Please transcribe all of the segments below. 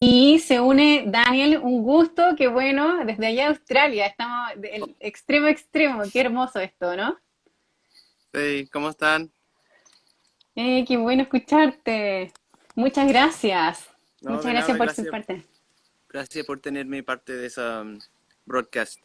Y se une Daniel, un gusto, qué bueno, desde allá de Australia, estamos del extremo a extremo, qué hermoso esto, ¿no? Sí, ¿cómo están? Qué bueno escucharte. Muchas gracias. No, Muchas de gracias nada, por ser gracias, parte. gracias por tenerme parte de esa broadcast.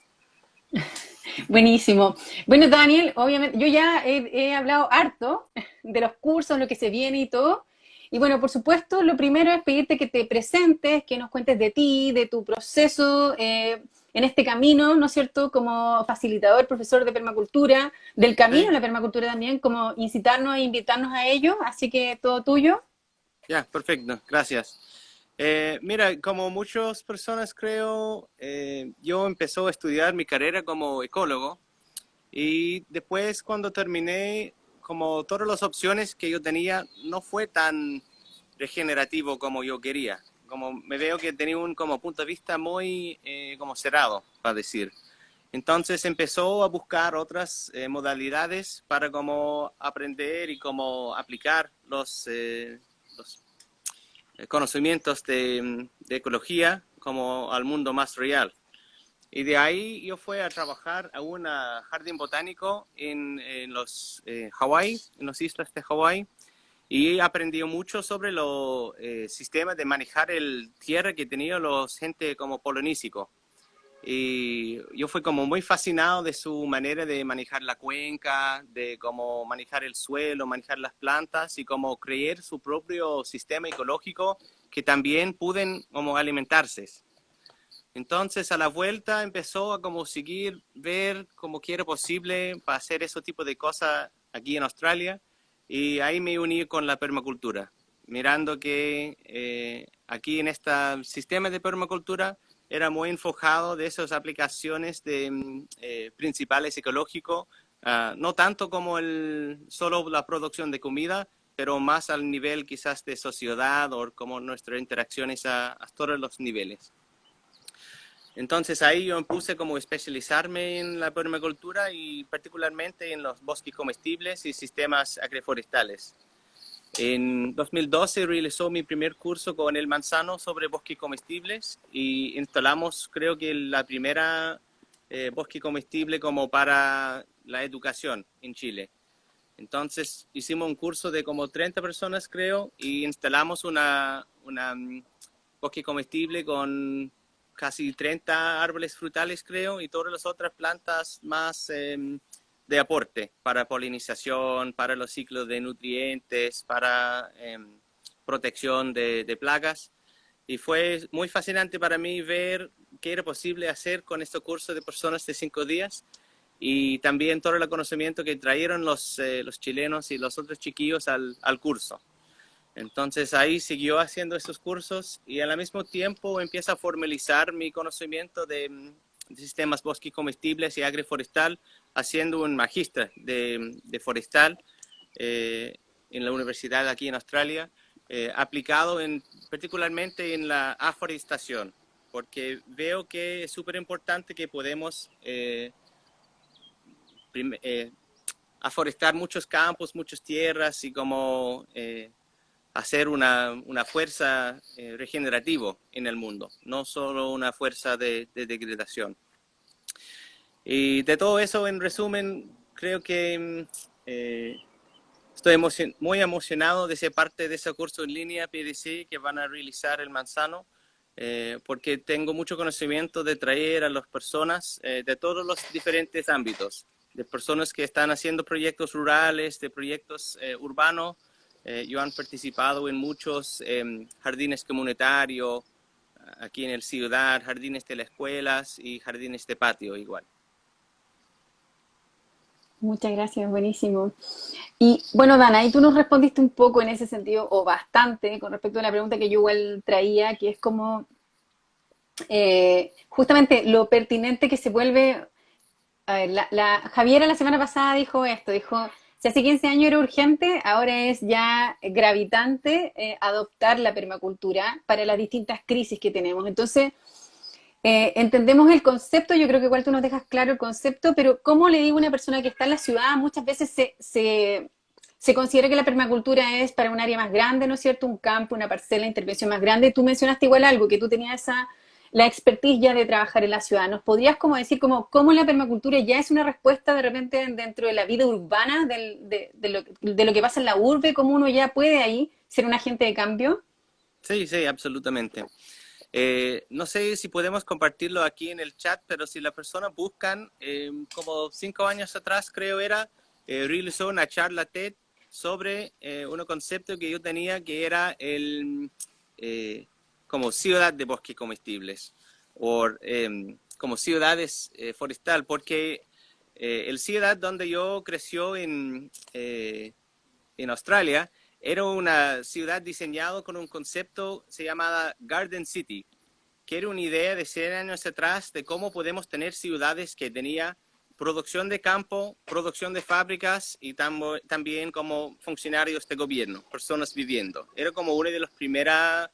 Buenísimo. Bueno, Daniel, obviamente, yo ya he hablado harto de los cursos, lo que se viene y todo. Y bueno, por supuesto, lo primero es pedirte que te presentes, que nos cuentes de ti, de tu proceso en este camino, ¿no es cierto? Como facilitador, profesor de permacultura, del camino a Sí, la permacultura también, como incitarnos e invitarnos a ello. Así que todo tuyo. ya, perfecto, gracias. Mira, como muchas personas creo, yo empecé a estudiar mi carrera como ecólogo y después cuando terminé, como todas las opciones que yo tenía, no fue tan regenerativo como yo quería. Como me veo que tenía un como punto de vista muy como cerrado, para decir. Entonces empezó a buscar otras modalidades para como aprender y como aplicar los conocimientos de ecología como al mundo más real. Y de ahí yo fui a trabajar a un jardín botánico en los Hawái, en las islas de Hawái, y aprendí mucho sobre los sistemas de manejar el tierra que tenía los gente como polonísico. Y yo fui como muy fascinado de su manera de manejar la cuenca, de cómo manejar el suelo, manejar las plantas y cómo crear su propio sistema ecológico que también pueden como alimentarse. Entonces a la vuelta empezó a como seguir, ver cómo quiere posible para hacer ese tipo de cosas aquí en Australia y ahí me uní con la permacultura, mirando que aquí en este sistema de permacultura era muy enfocado de esas aplicaciones de principales ecológicos, no tanto como solo la producción de comida, pero más al nivel quizás de sociedad o como nuestras interacciones a todos los niveles. Entonces ahí yo me puse como especializarme en la permacultura y particularmente en los bosques comestibles y sistemas agroforestales. En 2012 realizó mi primer curso con el Manzano sobre bosques comestibles y instalamos creo que la primera bosque comestible como para la educación en Chile. Entonces hicimos un curso de como 30 personas creo y instalamos una bosque comestible con casi 30 árboles frutales, creo, y todas las otras plantas más de aporte para polinización, para los ciclos de nutrientes, para protección de plagas. Y fue muy fascinante para mí ver qué era posible hacer con estos cursos de personas de 5 días y también todo el conocimiento que trajeron los chilenos y los otros chiquillos al curso. Entonces ahí siguió haciendo esos cursos y al mismo tiempo empieza a formalizar mi conocimiento de sistemas bosques comestibles y agroforestal, haciendo un magíster de forestal en la universidad aquí en Australia, aplicado particularmente en la aforestación, porque veo que es súper importante que podemos aforestar muchos campos, muchas tierras y como hacer una fuerza regenerativa en el mundo, no solo una fuerza de degradación. Y de todo eso, en resumen, creo que estoy muy emocionado de ser parte de ese curso en línea PDC que van a realizar el Manzano, porque tengo mucho conocimiento de traer a las personas de todos los diferentes ámbitos, de personas que están haciendo proyectos rurales, de proyectos urbanos. Yo han participado en muchos jardines comunitarios, aquí en el ciudad, jardines de las escuelas y jardines de patio igual. Muchas gracias, buenísimo. Y bueno, Dana, ahí tú nos respondiste un poco en ese sentido, o bastante, con respecto a la pregunta que yo igual traía, que es como justamente lo pertinente que se vuelve. A ver, Javiera la semana pasada dijo esto, dijo, si hace 15 años era urgente, ahora es ya gravitante adoptar la permacultura para las distintas crisis que tenemos. Entonces, entendemos el concepto, yo creo que igual tú nos dejas claro el concepto, pero ¿cómo le digo a una persona que está en la ciudad? Muchas veces se considera que la permacultura es para un área más grande, ¿no es cierto? Un campo, una parcela de intervención más grande. Tú mencionaste igual algo, que tú tenías la expertise ya de trabajar en la ciudad. ¿Nos podrías como decir cómo la permacultura ya es una respuesta de repente dentro de la vida urbana, de lo que pasa en la urbe, cómo uno ya puede ahí ser un agente de cambio? Sí, sí, absolutamente. No sé si podemos compartirlo aquí en el chat, pero si las personas buscan, como 5 años atrás creo era, realizó una charla TED sobre un concepto que yo tenía que era como ciudad de bosques comestibles o como ciudades forestal, porque el ciudad donde yo creció en Australia, era una ciudad diseñada con un concepto se llamaba Garden City, que era una idea de 100 años atrás de cómo podemos tener ciudades que tenía producción de campo, producción de fábricas y también como funcionarios de gobierno, personas viviendo. Era como una de las primeras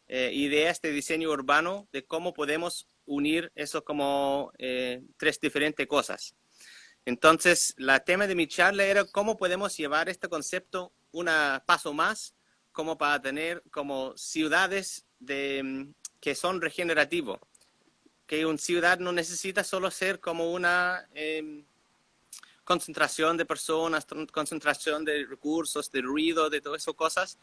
ideas de diseño urbano de cómo podemos unir eso como tres diferentes cosas. Entonces, la tema de mi charla era cómo podemos llevar este concepto un paso más, como para tener como ciudades que son regenerativos, que una ciudad no necesita solo ser como una concentración de personas, concentración de recursos, de ruido, de todas esas cosas,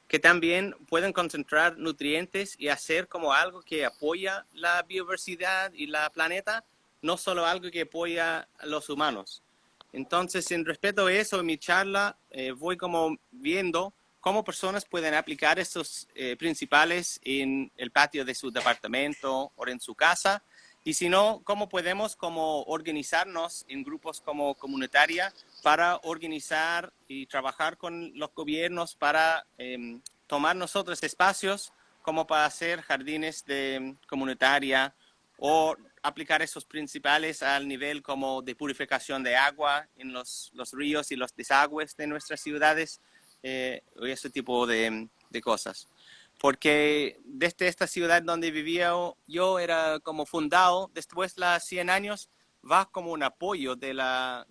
que también pueden concentrar nutrientes y hacer como algo que apoya la biodiversidad y la planeta, no solo algo que apoya a los humanos. Entonces, en respeto a eso, en mi charla voy como viendo cómo personas pueden aplicar estos principales en el patio de su departamento o en su casa, y si no, cómo podemos como organizarnos en grupos como comunitaria para organizar y trabajar con los gobiernos para tomar nosotros espacios como para hacer jardines de comunitaria o aplicar esos principales al nivel como de purificación de agua en los ríos y los desagües de nuestras ciudades, y ese tipo de cosas. Porque desde esta ciudad donde vivía yo era como fundado, después de los 100 años, va como un apoyo de la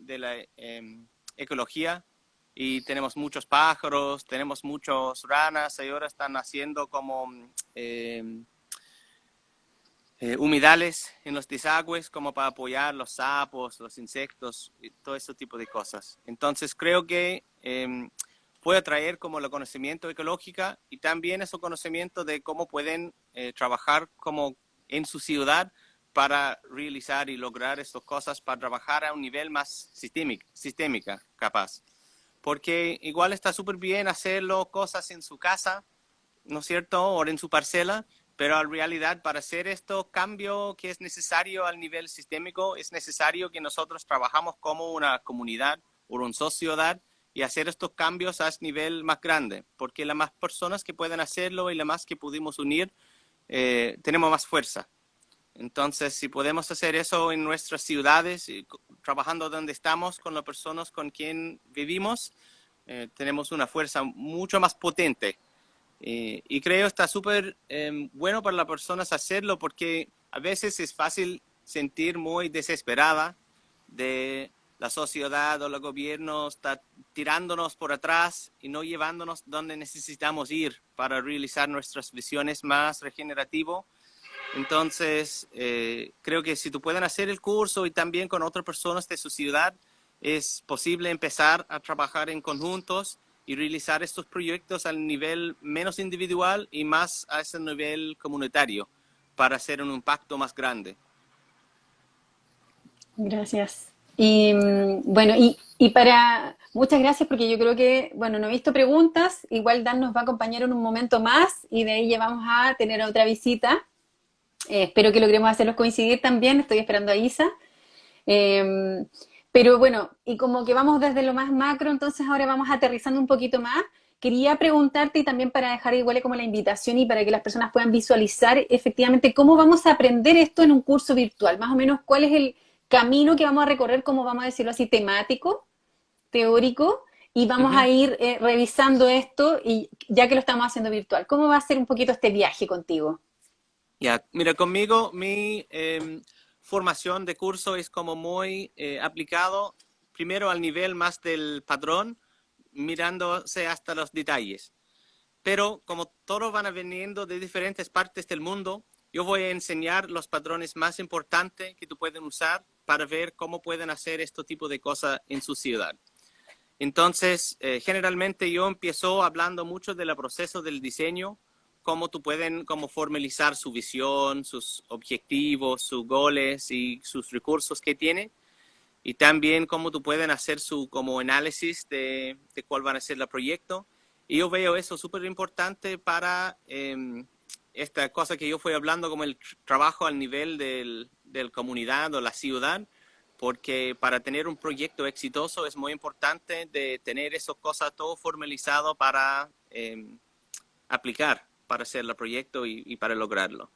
ecología, y tenemos muchos pájaros, tenemos muchos ranas, y ahora están haciendo como humedales en los desagües como para apoyar los sapos, los insectos y todo ese tipo de cosas. Entonces creo que puede traer como el conocimiento ecológico y también ese conocimiento de cómo pueden trabajar como en su ciudad para realizar y lograr estas cosas, para trabajar a un nivel más sistémica capaz. Porque igual está súper bien hacerlo cosas en su casa, ¿no es cierto? O en su parcela, pero en realidad para hacer esto cambio que es necesario al nivel sistémico, es necesario que nosotros trabajamos como una comunidad o una sociedad y hacer estos cambios a nivel más grande, porque las más personas que pueden hacerlo y las más que pudimos unir, tenemos más fuerza. Entonces, si podemos hacer eso en nuestras ciudades, y trabajando donde estamos, con las personas con quien vivimos, tenemos una fuerza mucho más potente. Y creo que está súper bueno para las personas hacerlo, porque a veces es fácil sentir muy desesperada de la sociedad o el gobierno está tirándonos por atrás y no llevándonos donde necesitamos ir para realizar nuestras visiones más regenerativas. Entonces, creo que si tú pueden hacer el curso y también con otras personas de su ciudad, es posible empezar a trabajar en conjuntos y realizar estos proyectos al nivel menos individual y más a ese nivel comunitario para hacer un impacto más grande. Gracias. Y bueno, muchas gracias porque yo creo que, bueno, no he visto preguntas, igual Dan nos va a acompañar en un momento más y de ahí ya vamos a tener otra visita. Espero que logremos hacerlos coincidir también, estoy esperando a Isa. Eh, pero bueno, y como que vamos desde lo más macro, entonces ahora vamos aterrizando un poquito más. Quería preguntarte y también para dejar igual como la invitación y para que las personas puedan visualizar efectivamente cómo vamos a aprender esto en un curso virtual, más o menos cuál es el camino que vamos a recorrer, como vamos a decirlo así, temático, teórico, y vamos a Ujú. ir revisando esto y ya que lo estamos haciendo virtual. ¿Cómo va a ser un poquito este viaje contigo? Ya, mira, conmigo mi formación de curso es como muy aplicado primero al nivel más del padrón, mirándose hasta los detalles. Pero como todos van viniendo de diferentes partes del mundo, yo voy a enseñar los patrones más importantes que tú pueden usar para ver cómo pueden hacer este tipo de cosas en su ciudad. Entonces, generalmente yo empiezo hablando mucho del proceso del diseño, cómo tú pueden cómo formalizar su visión, sus objetivos, sus goles y sus recursos que tiene. Y también cómo tú pueden hacer su como análisis de cuál van a ser el proyecto. Y yo veo eso súper importante para esta cosa que yo fui hablando como el trabajo al nivel del comunidad o la ciudad, porque para tener un proyecto exitoso es muy importante de tener esas cosas todo formalizado para aplicar, para hacer el proyecto y para lograrlo.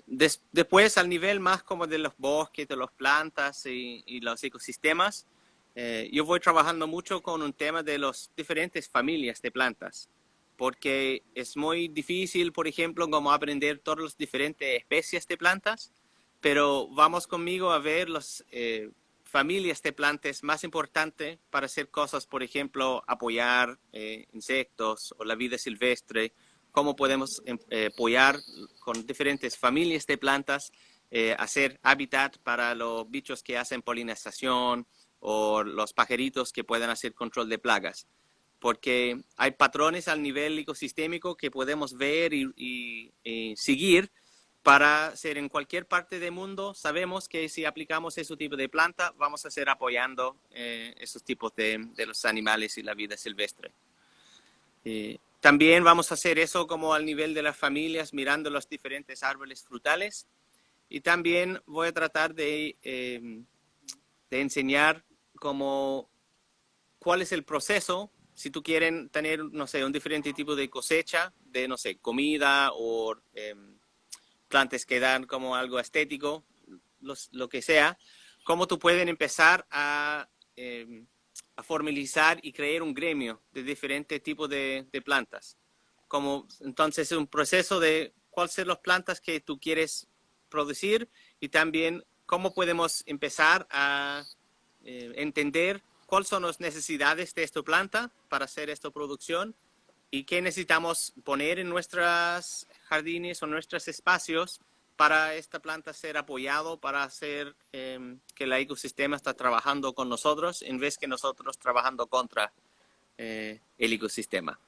Después, al nivel más como de los bosques, de las plantas y los ecosistemas, yo voy trabajando mucho con un tema de las diferentes familias de plantas, porque es muy difícil, por ejemplo, como aprender todas las diferentes especies de plantas, pero vamos conmigo a ver las familias de plantas más importantes para hacer cosas, por ejemplo, apoyar insectos o la vida silvestre, cómo podemos apoyar con diferentes familias de plantas, hacer hábitat para los bichos que hacen polinización o los pajaritos que pueden hacer control de plagas. Porque hay patrones al nivel ecosistémico que podemos ver y seguir para hacer en cualquier parte del mundo. Sabemos que si aplicamos ese tipo de planta, vamos a ser apoyando esos tipos de los animales y la vida silvestre. También vamos a hacer eso como al nivel de las familias, mirando los diferentes árboles frutales. Y también voy a tratar de enseñar como cuál es el proceso, si tú quieren tener, no sé, un diferente tipo de cosecha, de, no sé, comida o plantas que dan como algo estético, lo que sea, cómo tú pueden empezar a formalizar y crear un gremio de diferentes tipos de plantas. Como, entonces, un proceso de cuáles son las plantas que tú quieres producir y también cómo podemos empezar a entender cuáles son las necesidades de esta planta para hacer esta producción y qué necesitamos poner en nuestros jardines o nuestros espacios para esta planta ser apoyado, para hacer que el ecosistema está trabajando con nosotros en vez que nosotros trabajando contra el ecosistema.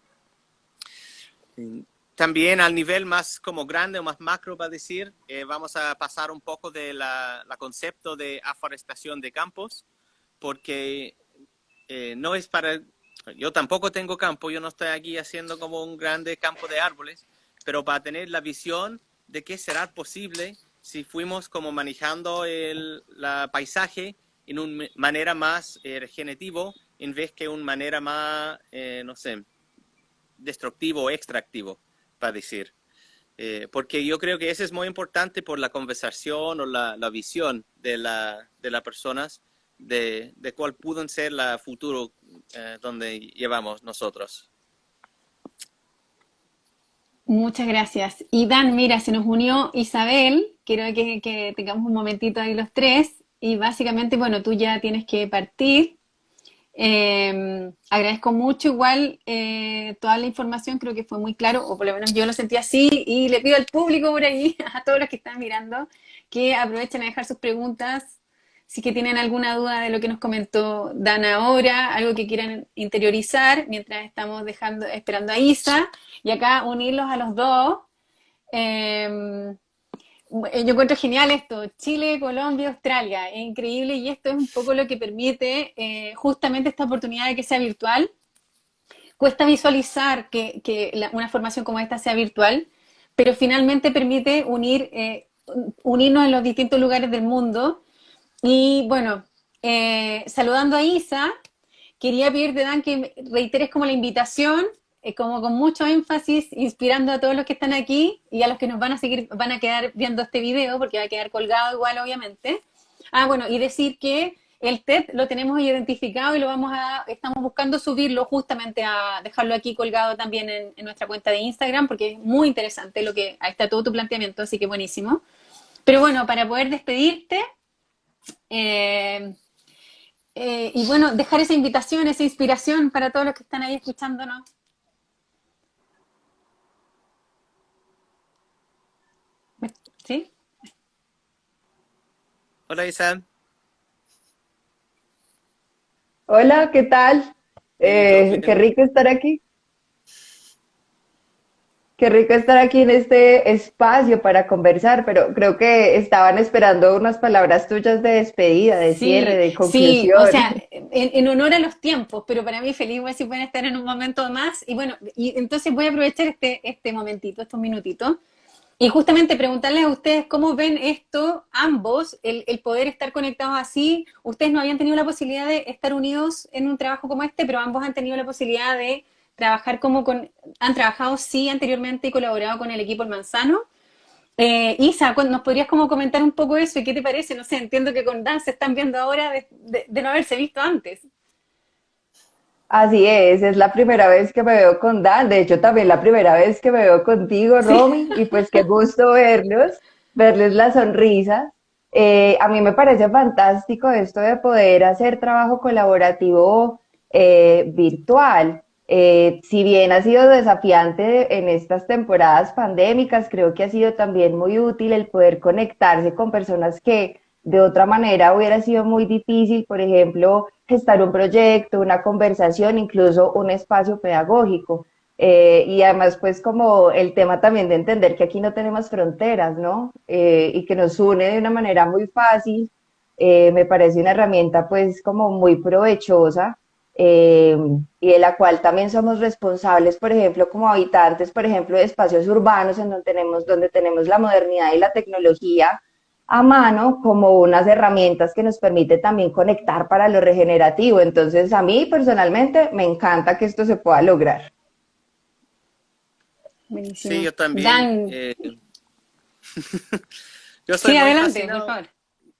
También al nivel más como grande o más macro, va a decir, vamos a pasar un poco de la concepto de aforestación de campos, porque no es para... Yo tampoco tengo campo, yo no estoy aquí haciendo como un grande campo de árboles, pero para tener la visión de qué será posible si fuimos como manejando la paisaje en una manera más regenerativa en vez que una manera más, no sé, destructivo o extractivo, para decir. Porque yo creo que eso es muy importante por la conversación o la visión de las personas de cuál pueden ser la futuro donde llevamos nosotros. Muchas gracias. Y Dan, mira, se nos unió Isabel. Quiero que tengamos un momentito ahí los tres. Y básicamente, bueno, tú ya tienes que partir. Agradezco mucho igual toda la información, creo que fue muy claro, o por lo menos yo lo sentí así, y le pido al público por ahí, a todos los que están mirando, que aprovechen a dejar sus preguntas, si que tienen alguna duda de lo que nos comentó Dan ahora, algo que quieran interiorizar, mientras estamos esperando a Isa, y acá unirlos a los dos. Eh, yo encuentro genial esto, Chile, Colombia, Australia, es increíble y esto es un poco lo que permite justamente esta oportunidad de que sea virtual. Cuesta visualizar que una formación como esta sea virtual, pero finalmente permite unirnos en los distintos lugares del mundo. Y bueno, saludando a Isa, quería pedirte, Dan, que reiteres como la invitación, como con mucho énfasis, inspirando a todos los que están aquí y a los que nos van a seguir, van a quedar viendo este video, porque va a quedar colgado igual, obviamente. Ah, bueno, y decir que el TED lo tenemos identificado y estamos buscando subirlo justamente a dejarlo aquí colgado también en nuestra cuenta de Instagram, porque es muy interesante ahí está todo tu planteamiento, así que buenísimo. Pero bueno, para poder despedirte, eh, Y bueno, dejar esa invitación, esa inspiración para todos los que están ahí escuchándonos. ¿Sí? Hola Isa, Hola, ¿qué tal? bien, ¿y tú? Qué rico estar aquí. Qué rico estar aquí en este espacio para conversar, pero creo que estaban esperando unas palabras tuyas de despedida, de cierre, Sí, de sí, o sea, conclusión. en honor a los tiempos, pero para mí feliz igual si pueden estar en un momento más. Y bueno, y entonces voy a aprovechar este momentito, estos minutitos, y justamente preguntarles a ustedes cómo ven esto, ambos, el poder estar conectados así. Ustedes no habían tenido la posibilidad de estar unidos en un trabajo como este, pero ambos han tenido la posibilidad de trabajar han trabajado sí anteriormente y colaborado con el equipo El Manzano. Isa, ¿nos podrías como comentar un poco eso y qué te parece? No sé, entiendo que con Dan se están viendo ahora de no haberse visto antes. Así es la primera vez que me veo con Dan, de hecho también la primera vez que me veo contigo, Sí, Romy, y pues qué gusto verlos, verles la sonrisa. A mí me parece fantástico esto de poder hacer trabajo colaborativo virtual. Si bien ha sido desafiante en estas temporadas pandémicas, creo que ha sido también muy útil el poder conectarse con personas que de otra manera hubiera sido muy difícil, por ejemplo, gestar un proyecto, una conversación, incluso un espacio pedagógico. Y además, pues como el tema también de entender que aquí no tenemos fronteras, ¿no? Y que nos une de una manera muy fácil, me parece una herramienta pues como muy provechosa eh, y de la cual también somos responsables, por ejemplo, como habitantes, por ejemplo, de espacios urbanos en donde tenemos la modernidad y la tecnología a mano como unas herramientas que nos permite también conectar para lo regenerativo. Entonces, a mí personalmente me encanta que esto se pueda lograr. Sí, buenísimo. yo también. Dan, Yo estoy sí, muy adelante, por fascinado. favor.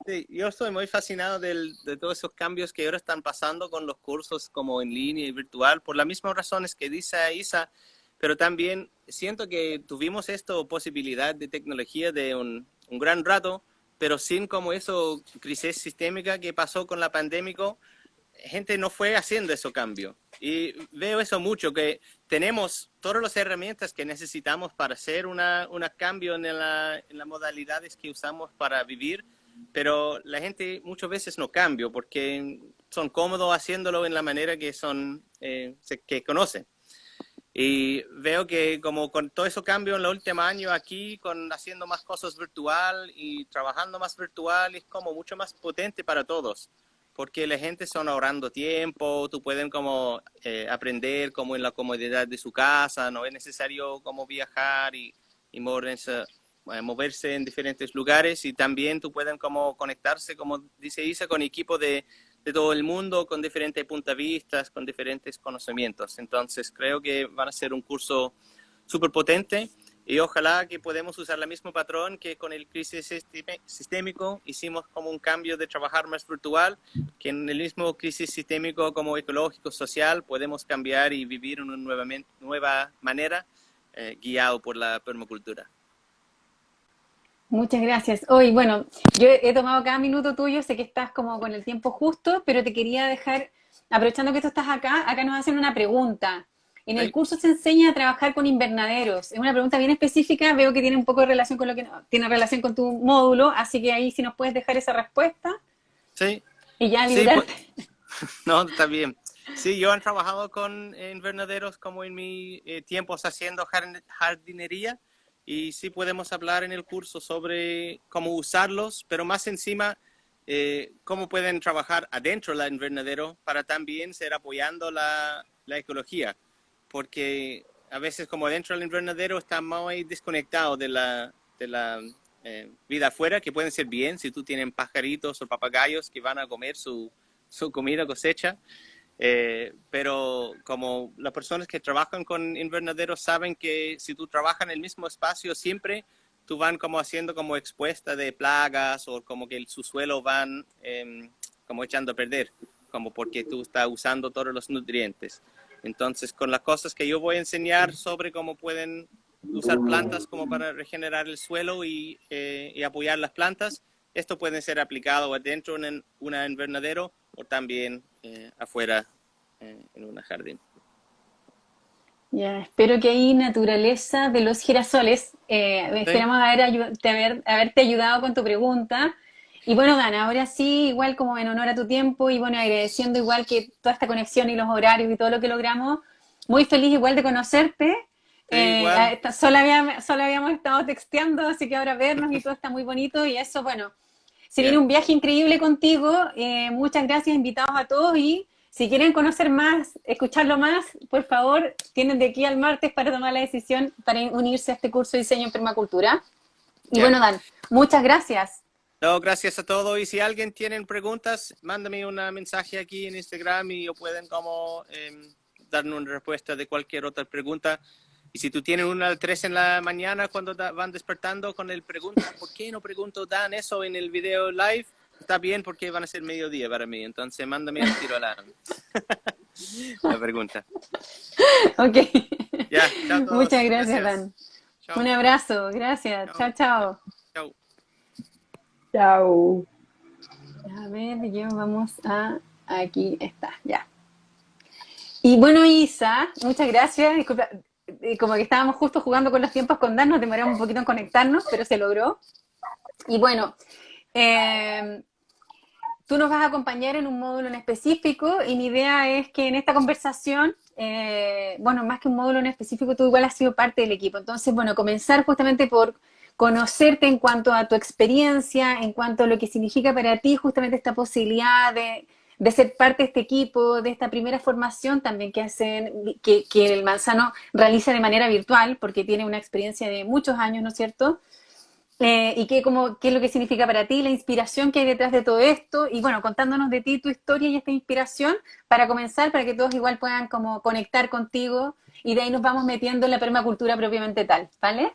Sí, yo estoy muy fascinado de todos esos cambios que ahora están pasando con los cursos como en línea y virtual, por las mismas razones que dice Isa, pero también siento que tuvimos esta posibilidad de tecnología de un gran rato, pero sin como eso crisis sistémica que pasó con la pandemia, gente no fue haciendo ese cambio. Y veo eso mucho, que tenemos todas las herramientas que necesitamos para hacer una cambio en las modalidades que usamos para vivir, pero la gente muchas veces no cambia porque son cómodos haciéndolo en la manera que son que conocen. Y veo que como con todo eso cambio en los últimos años aquí, con haciendo más cosas virtual y trabajando más virtual, es como mucho más potente para todos, porque la gente son ahorrando tiempo, tú pueden como aprender como en la comodidad de su casa, no es necesario como viajar y moverse en diferentes lugares y también tú pueden como conectarse, como dice Isa, con equipos de todo el mundo, con diferentes puntos de vista, con diferentes conocimientos. Entonces creo que van a ser un curso súper potente y ojalá que podamos usar el mismo patrón que con el crisis sistémico hicimos como un cambio de trabajar más virtual, que en el mismo crisis sistémico como ecológico, social, podemos cambiar y vivir en una nueva manera guiado por la permacultura. Muchas gracias. Hoy, bueno, yo he tomado cada minuto tuyo, sé que estás como con el tiempo justo, pero te quería dejar, aprovechando que tú estás acá nos hacen una pregunta. En el ¿Sí? curso se enseña a trabajar con invernaderos. Es una pregunta bien específica, veo que tiene un poco de relación con lo que tiene relación con tu módulo, así que ahí si nos puedes dejar esa respuesta Sí, y ya sí, pues, librarte. no, está bien. Sí, yo he trabajado con invernaderos como en mis tiempos haciendo jardinería y sí podemos hablar en el curso sobre cómo usarlos, pero más encima cómo pueden trabajar adentro del invernadero para también ser apoyando la ecología, porque a veces como dentro del invernadero está muy desconectado de la vida afuera, que pueden ser bien si tú tienes pajaritos o papagayos que van a comer su comida cosecha, pero como las personas que trabajan con invernaderos saben que si tú trabajas en el mismo espacio siempre, tú van como haciendo como expuesta de plagas o como que el subsuelo van como echando a perder, como porque tú estás usando todos los nutrientes. Entonces, con las cosas que yo voy a enseñar sobre cómo pueden usar plantas como para regenerar el suelo y apoyar las plantas, esto puede ser aplicado adentro en un invernadero o también afuera en un jardín. Ya, espero que hay naturaleza de los girasoles. ¿Sí? Esperamos haberte ayudado con tu pregunta. Y bueno, Dan, ahora sí, igual como en honor a tu tiempo y bueno, agradeciendo igual que toda esta conexión y los horarios y todo lo que logramos, muy feliz igual de conocerte. Sí, igual. Solo habíamos estado texteando, así que ahora vernos y todo está muy bonito y eso, bueno, se viene Bien. un viaje increíble contigo. Muchas gracias, invitados a todos y si quieren conocer más, escucharlo más, por favor, tienen de aquí al martes para tomar la decisión para unirse a este curso de diseño en permacultura. Y Ya. bueno, Dan, muchas gracias. No, gracias a todos. Y si alguien tiene preguntas, mándame un mensaje aquí en Instagram y o pueden como darnos una respuesta de cualquier otra pregunta. Y si tú tienes una a las 3 en la mañana cuando van despertando con el pregunta, ¿por qué no pregunto Dan eso en el video live? Está bien porque van a ser mediodía para mí. Entonces mándame al tiro la pregunta. Ok. Ya, chao a Muchas todos. gracias, Gracias. Dan. Un Chao. abrazo. Gracias. Chao, Chao. chao. Chao. Chao. A ver, yo vamos a... Aquí está, ya. Y bueno, Isa, muchas gracias. Disculpa, como que estábamos justo jugando con los tiempos con Dan, nos demoramos un poquito en conectarnos, pero se logró. Y bueno, eh, tú nos vas a acompañar en un módulo en específico y mi idea es que en esta conversación, bueno, más que un módulo en específico, tú igual has sido parte del equipo. Entonces, bueno, comenzar justamente por conocerte en cuanto a tu experiencia, en cuanto a lo que significa para ti justamente esta posibilidad de ser parte de este equipo, de esta primera formación también que el Manzano realiza de manera virtual, porque tiene una experiencia de muchos años, ¿no es cierto? Y qué es lo que significa para ti, la inspiración que hay detrás de todo esto, y bueno, contándonos de ti, tu historia y esta inspiración, para comenzar, para que todos igual puedan como conectar contigo, y de ahí nos vamos metiendo en la permacultura propiamente tal, ¿vale?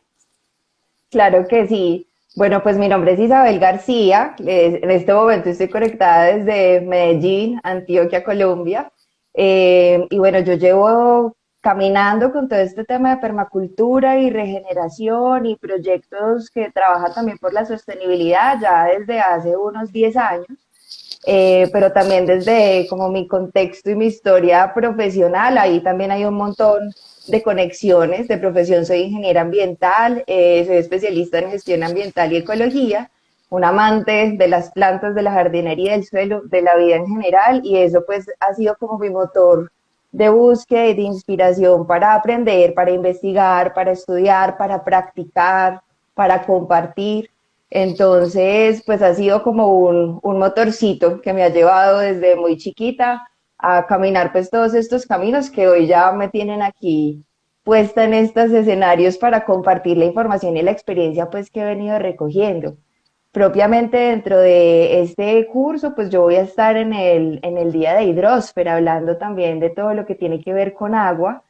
Claro que sí. Bueno, pues mi nombre es Isabel García. En este momento estoy conectada desde Medellín, Antioquia, Colombia. Y bueno, yo llevo caminando con todo este tema de permacultura y regeneración y proyectos que trabajan también por la sostenibilidad ya desde hace unos 10 años. Pero también desde como mi contexto y mi historia profesional, ahí también hay un montón de conexiones. De profesión soy ingeniera ambiental, soy especialista en gestión ambiental y ecología, un amante de las plantas, de la jardinería, del suelo, de la vida en general, y eso pues ha sido como mi motor de búsqueda y de inspiración para aprender, para investigar, para estudiar, para practicar, para compartir. Entonces, pues ha sido como un motorcito que me ha llevado desde muy chiquita a caminar pues todos estos caminos que hoy ya me tienen aquí puesta en estos escenarios para compartir la información y la experiencia pues que he venido recogiendo. Propiamente dentro de este curso, pues yo voy a estar en el día de hidrósfera, hablando también de todo lo que tiene que ver con agua,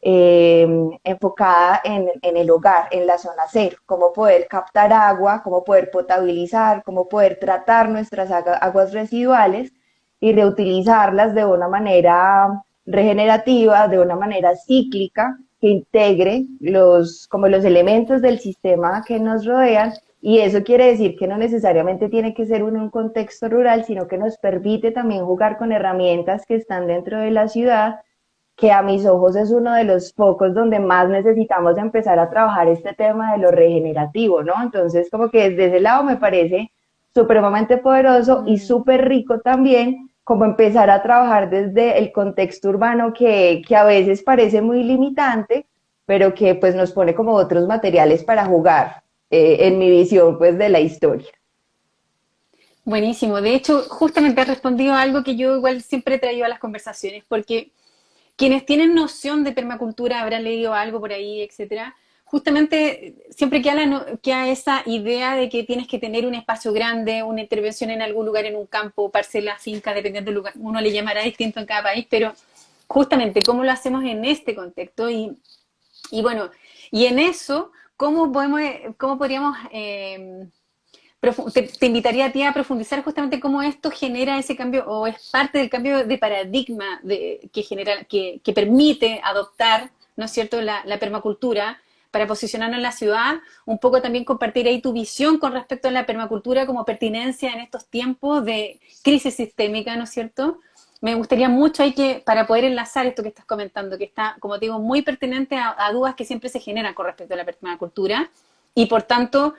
eh, enfocada en el hogar, en la zona cero, cómo poder captar agua, cómo poder potabilizar, cómo poder tratar nuestras aguas residuales y reutilizarlas de una manera regenerativa, de una manera cíclica, que integre como los elementos del sistema que nos rodean, y eso quiere decir que no necesariamente tiene que ser un contexto rural, sino que nos permite también jugar con herramientas que están dentro de la ciudad, que a mis ojos es uno de los focos donde más necesitamos empezar a trabajar este tema de lo regenerativo, ¿no? Entonces, como que desde ese lado me parece supremamente poderoso y Mm. súper rico también, como empezar a trabajar desde el contexto urbano que a veces parece muy limitante, pero que pues nos pone como otros materiales para jugar, en mi visión pues de la historia. Buenísimo. De hecho, justamente has respondido a algo que yo igual siempre he traído a las conversaciones, porque quienes tienen noción de permacultura habrán leído algo por ahí, etcétera. Justamente siempre queda esa idea de que tienes que tener un espacio grande, una intervención en algún lugar, en un campo, parcela, finca, dependiendo del lugar. Uno le llamará distinto en cada país, pero justamente cómo lo hacemos en este contexto y bueno, y en eso, cómo podríamos te invitaría a ti a profundizar justamente cómo esto genera ese cambio o es parte del cambio de paradigma que permite adoptar, ¿no es cierto?, la permacultura para posicionarnos en la ciudad, un poco también compartir ahí tu visión con respecto a la permacultura como pertinencia en estos tiempos de crisis sistémica, ¿no es cierto? Me gustaría mucho ahí que, para poder enlazar esto que estás comentando, que está, como te digo, muy pertinente a dudas que siempre se generan con respecto a la permacultura, y por tanto,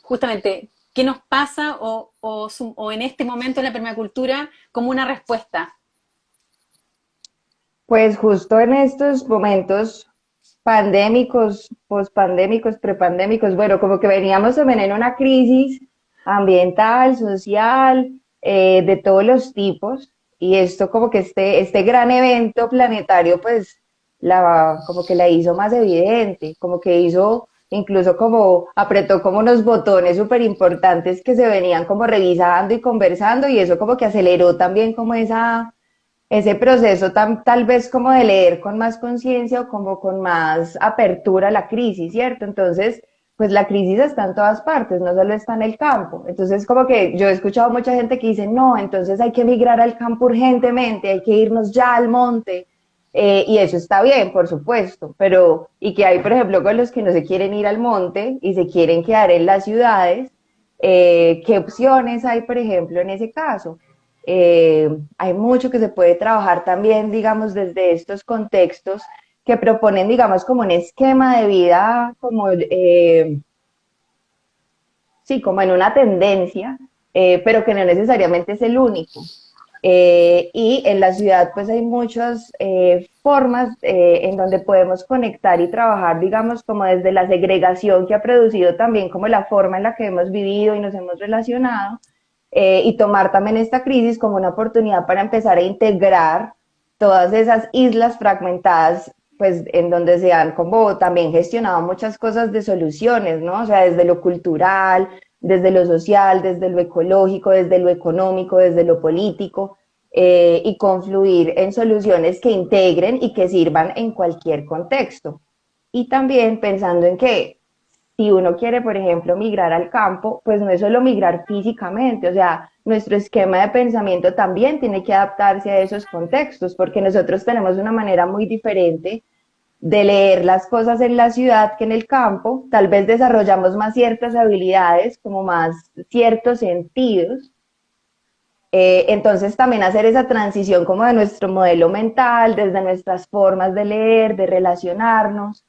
justamente, ¿qué nos pasa o en este momento en la permacultura como una respuesta? Pues justo en estos momentos pandémicos, pospandémicos, prepandémicos, bueno, como que veníamos también en una crisis ambiental, social, de todos los tipos, y esto como que este gran evento planetario, pues, como que la hizo más evidente, como que hizo, incluso como apretó como unos botones súper importantes que se venían como revisando y conversando, y eso como que aceleró también como ese proceso tal vez como de leer con más conciencia o como con más apertura a la crisis, ¿cierto? Entonces, pues la crisis está en todas partes, no solo está en el campo. Entonces, como que yo he escuchado mucha gente que dice, no, entonces hay que migrar al campo urgentemente, hay que irnos ya al monte. Y eso está bien, por supuesto, pero, y que hay, por ejemplo, con los que no se quieren ir al monte y se quieren quedar en las ciudades, ¿qué opciones hay, por ejemplo, en ese caso? Hay mucho que se puede trabajar también, digamos, desde estos contextos que proponen, digamos, como un esquema de vida, como, sí, como en una tendencia, pero que no necesariamente es el único. Y en la ciudad pues hay muchas formas en donde podemos conectar y trabajar, digamos, como desde la segregación que ha producido también como la forma en la que hemos vivido y nos hemos relacionado, y tomar también esta crisis como una oportunidad para empezar a integrar todas esas islas fragmentadas, pues en donde se han como también gestionado muchas cosas de soluciones, ¿no? O sea, desde lo cultural, desde lo social, desde lo ecológico, desde lo económico, desde lo político, y confluir en soluciones que integren y que sirvan en cualquier contexto. Y también pensando en que si uno quiere, por ejemplo, migrar al campo, pues no es solo migrar físicamente, o sea, nuestro esquema de pensamiento también tiene que adaptarse a esos contextos, porque nosotros tenemos una manera muy diferente de leer las cosas en la ciudad que en el campo, tal vez desarrollamos más ciertas habilidades, como más ciertos sentidos. Entonces también hacer esa transición como de nuestro modelo mental, desde nuestras formas de leer, de relacionarnos,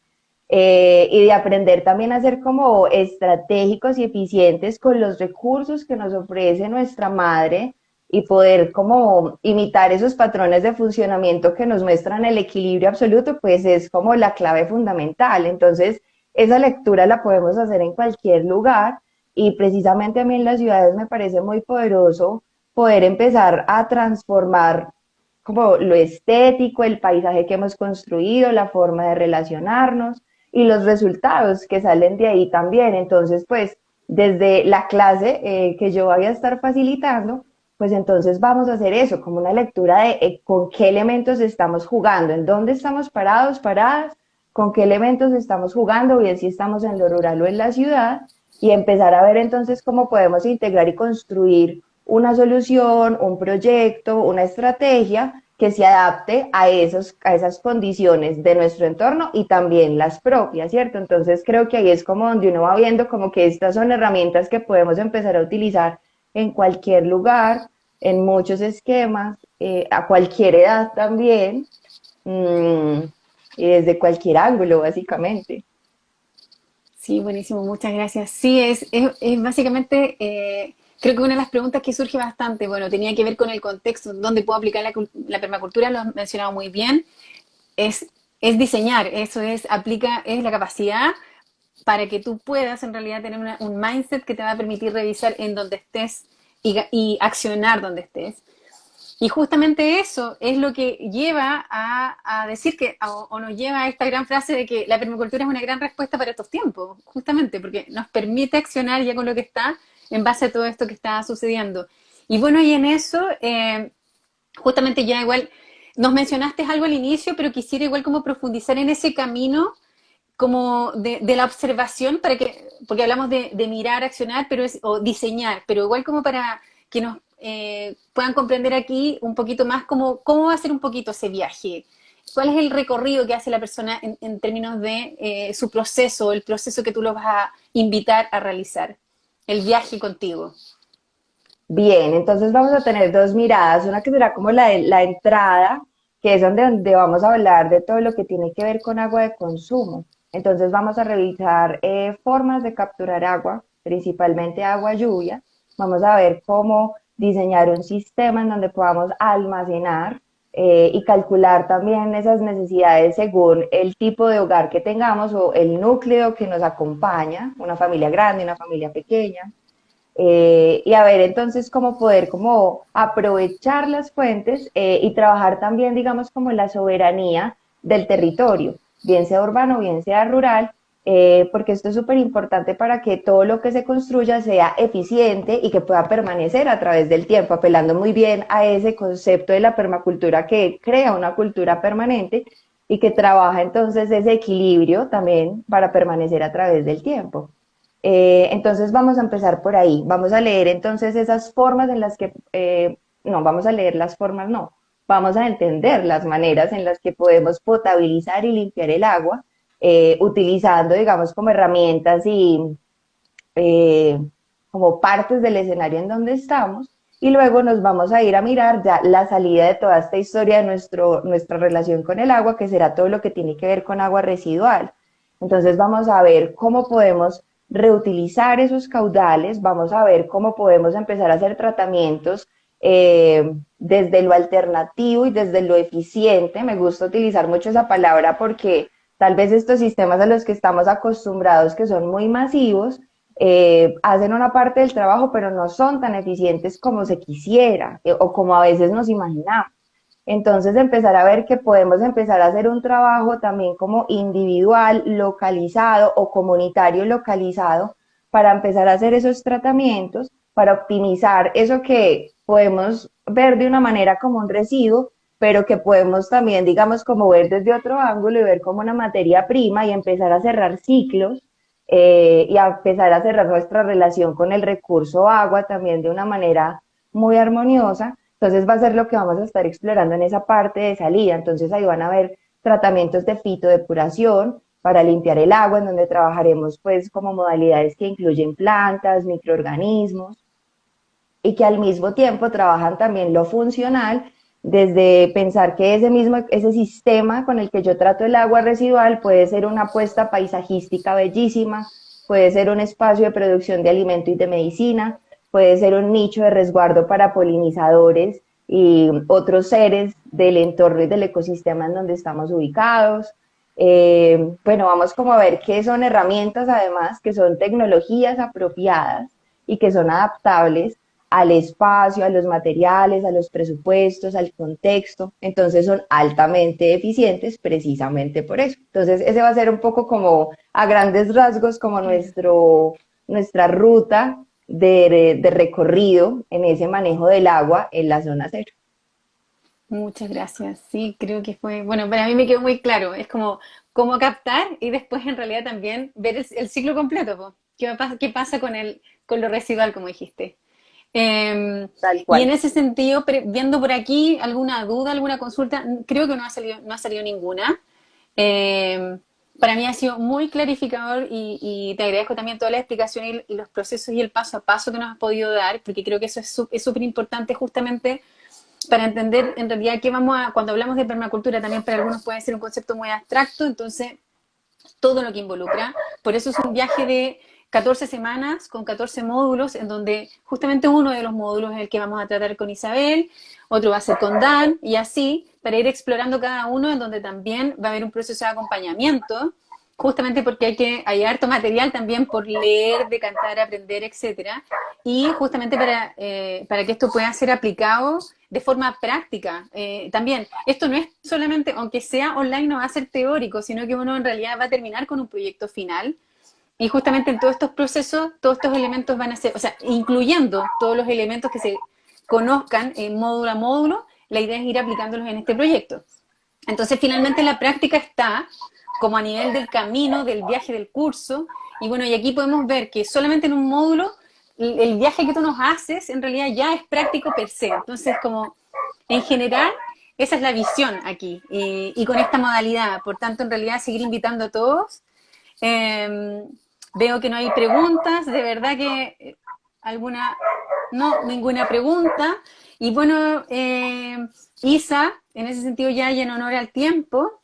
y de aprender también a ser como estratégicos y eficientes con los recursos que nos ofrece nuestra madre y poder como imitar esos patrones de funcionamiento que nos muestran el equilibrio absoluto, pues es como la clave fundamental. Entonces, esa lectura la podemos hacer en cualquier lugar, y precisamente a mí en las ciudades me parece muy poderoso poder empezar a transformar como lo estético, el paisaje que hemos construido, la forma de relacionarnos y los resultados que salen de ahí también. Entonces, pues, desde la clase que yo voy a estar facilitando, pues entonces vamos a hacer eso, como una lectura de con qué elementos estamos jugando, en dónde estamos parados, paradas, con qué elementos estamos jugando, bien si estamos en lo rural o en la ciudad, y empezar a ver entonces cómo podemos integrar y construir una solución, un proyecto, una estrategia que se adapte a esas condiciones de nuestro entorno y también las propias, ¿cierto? Entonces creo que ahí es como donde uno va viendo como que estas son herramientas que podemos empezar a utilizar en cualquier lugar, en muchos esquemas, a cualquier edad también, mmm, y desde cualquier ángulo, básicamente. Sí, buenísimo, muchas gracias. Sí, es básicamente, creo que una de las preguntas que surge bastante, bueno, tenía que ver con el contexto donde puedo aplicar la permacultura, lo has mencionado muy bien, es, es diseñar, eso es, es la capacidad para que tú puedas en realidad tener un mindset que te va a permitir revisar en donde estés y accionar donde estés. Y justamente eso es lo que lleva a decir que, o nos lleva a esta gran frase de que la permacultura es una gran respuesta para estos tiempos, justamente porque nos permite accionar ya con lo que está en base a todo esto que está sucediendo. Y bueno, y en eso, justamente ya igual, nos mencionaste algo al inicio, pero quisiera igual como profundizar en ese camino como de la observación, para que, porque hablamos de mirar, accionar, pero o diseñar, pero igual como para que nos puedan comprender aquí un poquito más cómo va a ser un poquito ese viaje. ¿Cuál es el recorrido que hace la persona en términos de su proceso, el proceso que tú lo vas a invitar a realizar, el viaje contigo? Bien, entonces vamos a tener dos miradas, una que será como la entrada, que es donde vamos a hablar de todo lo que tiene que ver con agua de consumo. Entonces vamos a revisar formas de capturar agua, principalmente agua lluvia. Vamos a ver cómo diseñar un sistema en donde podamos almacenar y calcular también esas necesidades según el tipo de hogar que tengamos o el núcleo que nos acompaña, una familia grande, una familia pequeña. Y a ver entonces cómo poder como aprovechar las fuentes y trabajar también, digamos, como la soberanía del territorio, bien sea urbano, bien sea rural, porque esto es súper importante para que todo lo que se construya sea eficiente y que pueda permanecer a través del tiempo, apelando muy bien a ese concepto de la permacultura que crea una cultura permanente y que trabaja entonces ese equilibrio también para permanecer a través del tiempo. Entonces vamos a empezar por ahí. Vamos a leer entonces esas formas en las que, no, vamos a leer las formas, no. Vamos a entender las maneras en las que podemos potabilizar y limpiar el agua, utilizando, digamos, como herramientas y eh, como partes del escenario en donde estamos. Y luego nos vamos a ir a mirar ya la salida de toda esta historia de nuestra relación con el agua, que será todo lo que tiene que ver con agua residual. Entonces vamos a ver cómo podemos reutilizar esos caudales, vamos a ver cómo podemos empezar a hacer tratamientos desde lo alternativo y desde lo eficiente. Me gusta utilizar mucho esa palabra porque tal vez estos sistemas a los que estamos acostumbrados, que son muy masivos, hacen una parte del trabajo, pero no son tan eficientes como se quisiera o como a veces nos imaginamos. Entonces empezar a ver que podemos empezar a hacer un trabajo también como individual, localizado o comunitario localizado para empezar a hacer esos tratamientos, para optimizar eso que podemos ver de una manera como un residuo, pero que podemos también, digamos, como ver desde otro ángulo y ver como una materia prima y empezar a cerrar ciclos y a empezar a cerrar nuestra relación con el recurso agua también de una manera muy armoniosa. Entonces va a ser lo que vamos a estar explorando en esa parte de salida. Entonces ahí van a haber tratamientos de fitodepuración para limpiar el agua, en donde trabajaremos pues como modalidades que incluyen plantas, microorganismos y que al mismo tiempo trabajan también lo funcional desde pensar que ese sistema con el que yo trato el agua residual puede ser una apuesta paisajística bellísima, puede ser un espacio de producción de alimento y de medicina, puede ser un nicho de resguardo para polinizadores y otros seres del entorno y del ecosistema en donde estamos ubicados. Bueno, vamos como a ver qué son herramientas además, que son tecnologías apropiadas y que son adaptables al espacio, a los materiales, a los presupuestos, al contexto. Entonces son altamente eficientes precisamente por eso. Entonces ese va a ser un poco como a grandes rasgos como nuestra ruta de recorrido en ese manejo del agua en la zona cero. Muchas gracias. Sí, creo que fue, bueno, para mí me quedó muy claro. Es como cómo captar y después en realidad también ver el ciclo completo, po. ¿Qué pasa con con lo residual, como dijiste? Tal Y en cual. ese sentido, viendo por aquí alguna duda, alguna consulta, creo que no ha salido ninguna. Eh, para mí ha sido muy clarificador y te agradezco también toda la explicación y los procesos y el paso a paso que nos has podido dar, porque creo que eso es súper importante justamente para entender en realidad qué cuando hablamos de permacultura también para algunos puede ser un concepto muy abstracto, entonces todo lo que involucra. Por eso es un viaje de 14 semanas con 14 módulos, en donde justamente uno de los módulos es el que vamos a tratar con Isabel, otro va a ser con Dan, y así, para ir explorando cada uno, en donde también va a haber un proceso de acompañamiento, justamente porque hay harto material también por leer, decantar, aprender, etcétera, y justamente para que esto pueda ser aplicado de forma práctica. También, esto no es solamente, aunque sea online, no va a ser teórico, sino que uno en realidad va a terminar con un proyecto final. Y justamente en todos estos procesos, todos estos elementos van a ser, o sea, incluyendo todos los elementos que se conozcan módulo a módulo, la idea es ir aplicándolos en este proyecto. Entonces, finalmente la práctica está como a nivel del camino, del viaje del curso, y bueno, y aquí podemos ver que solamente en un módulo el viaje que tú nos haces en realidad ya es práctico per se. Entonces, como en general, esa es la visión aquí y con esta modalidad. Por tanto, en realidad, seguir invitando a todos. Eh, Veo que no hay preguntas, de verdad que alguna, no, ninguna pregunta. Y bueno, Isa, en ese sentido ya y en honor al tiempo,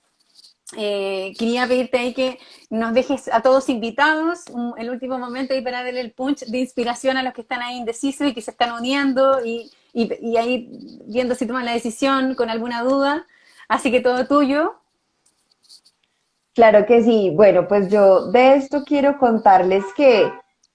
quería pedirte ahí que nos dejes a todos invitados, el último momento ahí para darle el punch de inspiración a los que están ahí indecisos y que se están uniendo y ahí viendo si toman la decisión con alguna duda. Así que todo tuyo. Claro que sí. Bueno, pues yo de esto quiero contarles que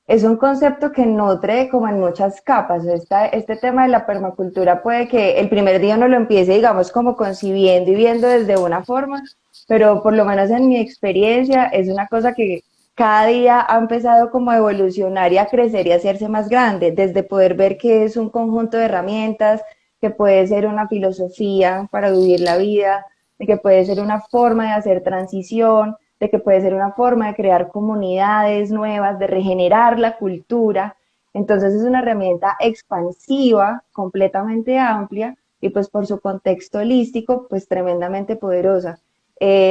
es un concepto que nutre como en muchas capas. Este tema de la permacultura puede que el primer día uno lo empiece, digamos, como concibiendo y viendo desde una forma, pero por lo menos en mi experiencia es una cosa que cada día ha empezado como a evolucionar y a crecer y a hacerse más grande, desde poder ver que es un conjunto de herramientas, que puede ser una filosofía para vivir la vida, de que puede ser una forma de hacer transición, de que puede ser una forma de crear comunidades nuevas, de regenerar la cultura. Entonces es una herramienta expansiva, completamente amplia y pues por su contexto holístico, pues tremendamente poderosa.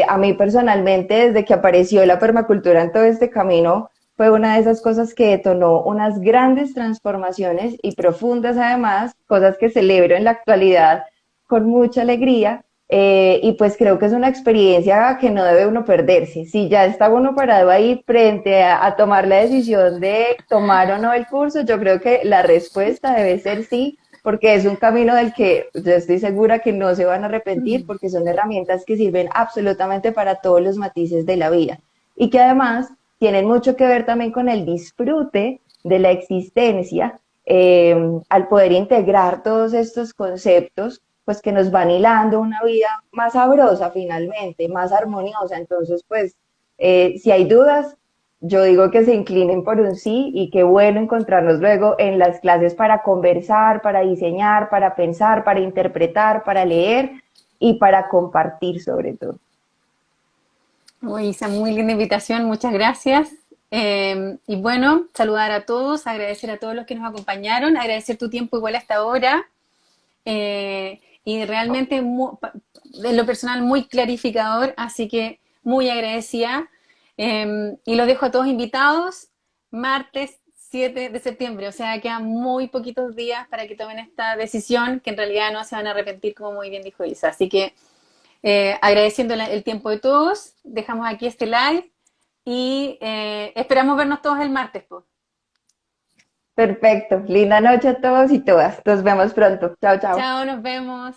A mí personalmente, desde que apareció la permacultura en todo este camino, fue una de esas cosas que detonó unas grandes transformaciones y profundas además, cosas que celebro en la actualidad con mucha alegría, y pues creo que es una experiencia que no debe uno perderse. Si ya está uno parado ahí frente a tomar la decisión de tomar o no el curso, yo creo que la respuesta debe ser sí, porque es un camino del que yo estoy segura que no se van a arrepentir, porque son herramientas que sirven absolutamente para todos los matices de la vida y que además tienen mucho que ver también con el disfrute de la existencia, al poder integrar todos estos conceptos, pues que nos van hilando una vida más sabrosa finalmente, más armoniosa. Entonces, pues, si hay dudas, yo digo que se inclinen por un sí y qué bueno encontrarnos luego en las clases para conversar, para diseñar, para pensar, para interpretar, para leer y para compartir sobre todo. Uy, Isa, muy linda invitación, muchas gracias. Y bueno, saludar a todos, agradecer a todos los que nos acompañaron, agradecer tu tiempo igual hasta ahora. Y realmente, en lo personal, muy clarificador, así que muy agradecida. Y los dejo a todos invitados, martes 7 de septiembre, o sea, quedan muy poquitos días para que tomen esta decisión, que en realidad no se van a arrepentir, como muy bien dijo Isa. Así que agradeciendo el tiempo de todos, dejamos aquí este live y esperamos vernos todos el martes, pues. Perfecto. Linda noche a todos y todas. Nos vemos pronto. Chao, chao. Chao, nos vemos.